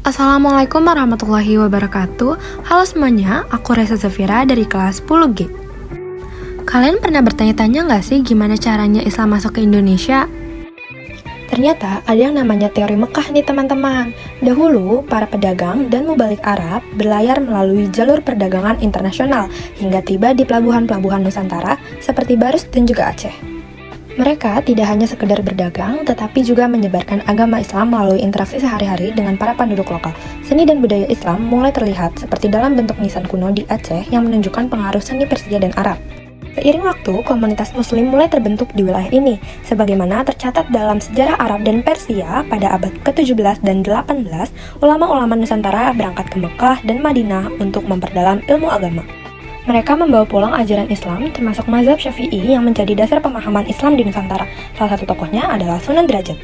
Assalamualaikum warahmatullahi wabarakatuh. Halo semuanya, aku Reza Zafira dari kelas 10G. Kalian pernah bertanya-tanya nggak sih gimana caranya Islam masuk ke Indonesia? Ternyata ada yang namanya teori Mekah nih teman-teman. Dahulu, para pedagang dan mubalik Arab berlayar melalui jalur perdagangan internasional hingga tiba di pelabuhan-pelabuhan Nusantara seperti Barus dan juga Aceh. Mereka tidak hanya sekedar berdagang, tetapi juga menyebarkan agama Islam melalui interaksi sehari-hari dengan para penduduk lokal. Seni dan budaya Islam mulai terlihat seperti dalam bentuk nisan kuno di Aceh yang menunjukkan pengaruh seni Persia dan Arab. Seiring waktu, komunitas Muslim mulai terbentuk di wilayah ini, sebagaimana tercatat dalam sejarah Arab dan Persia pada abad ke-17 dan 18, ulama-ulama Nusantara berangkat ke Mekah dan Madinah untuk memperdalam ilmu agama. Mereka membawa pulang ajaran Islam termasuk mazhab Syafi'i yang menjadi dasar pemahaman Islam di Nusantara. Salah satu tokohnya adalah Sunan Derajat.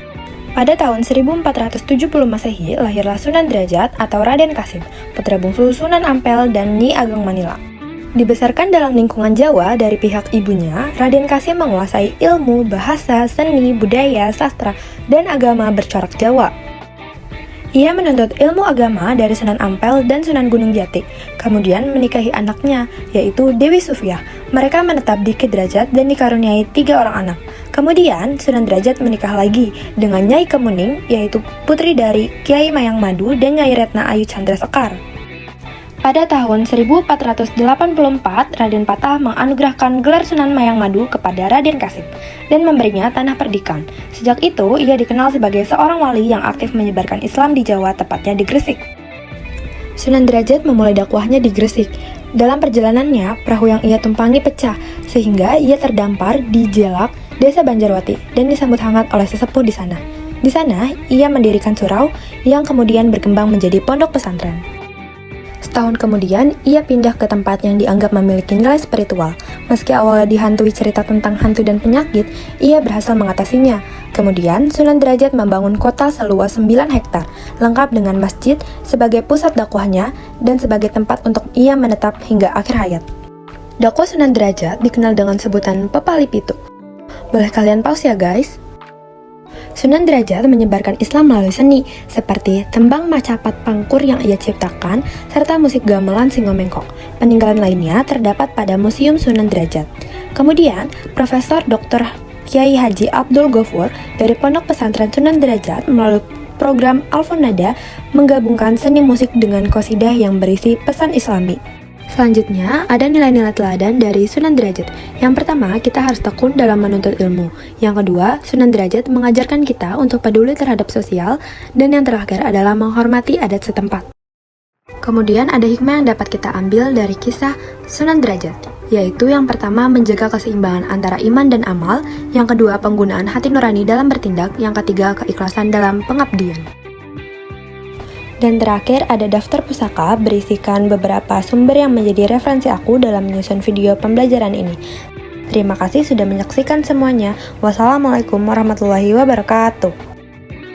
Pada tahun 1470 Masehi lahirlah Sunan Derajat atau Raden Kasim, putra bungsu Sunan Ampel dan Nyi Ageng Manila. Dibesarkan dalam lingkungan Jawa dari pihak ibunya, Raden Kasim menguasai ilmu, bahasa, seni, budaya, sastra, dan agama bercorak Jawa. Ia menuntut ilmu agama dari Sunan Ampel dan Sunan Gunung Jati, kemudian menikahi anaknya, yaitu Dewi Sufyah. Mereka menetap di Kedrajat dan dikaruniai 3 orang anak. Kemudian, Sunan Derajat menikah lagi dengan Nyai Kemuning, yaitu putri dari Kiai Mayang Madu dan Nyai Retna Ayu Chandra Sekar. Pada tahun 1484, Raden Patah menganugerahkan gelar Sunan Mayang Madu kepada Raden Kasim dan memberinya tanah perdikan. Sejak itu, ia dikenal sebagai seorang wali yang aktif menyebarkan Islam di Jawa, tepatnya di Gresik. Sunan Derajat memulai dakwahnya di Gresik. Dalam perjalanannya, perahu yang ia tumpangi pecah, sehingga ia terdampar di Jelak, Desa Banjarwati, dan disambut hangat oleh sesepuh di sana. Di sana, ia mendirikan surau yang kemudian berkembang menjadi pondok pesantren. Setahun kemudian, ia pindah ke tempat yang dianggap memiliki nilai spiritual. Meski awalnya dihantui cerita tentang hantu dan penyakit, ia berhasil mengatasinya. Kemudian, Sunan Derajat membangun kota seluas 9 hektar, lengkap dengan masjid sebagai pusat dakwahnya dan sebagai tempat untuk ia menetap hingga akhir hayat. Dakwah Sunan Derajat dikenal dengan sebutan Pepali Pitu. Boleh kalian pause ya guys? Sunan Derajat menyebarkan Islam melalui seni, seperti tembang macapat pangkur yang ia ciptakan, serta musik gamelan Singomengkok. Peninggalan lainnya terdapat pada Museum Sunan Derajat. Kemudian, Profesor Dr. Kiai Haji Abdul Ghafur dari Pondok Pesantren Sunan Derajat melalui program Alfonada menggabungkan seni musik dengan qasidah yang berisi pesan Islami. Selanjutnya, ada nilai-nilai teladan dari Sunan Derajat. Yang pertama, kita harus tekun dalam menuntut ilmu. Yang kedua, Sunan Derajat mengajarkan kita untuk peduli terhadap sosial. Dan yang terakhir adalah menghormati adat setempat. Kemudian ada hikmah yang dapat kita ambil dari kisah Sunan Derajat, yaitu yang pertama, menjaga keseimbangan antara iman dan amal. Yang kedua, penggunaan hati nurani dalam bertindak. Yang ketiga, keikhlasan dalam pengabdian. Dan terakhir ada daftar pusaka berisikan beberapa sumber yang menjadi referensi aku dalam menyusun video pembelajaran ini. Terima kasih sudah menyaksikan semuanya. Wassalamualaikum warahmatullahi wabarakatuh.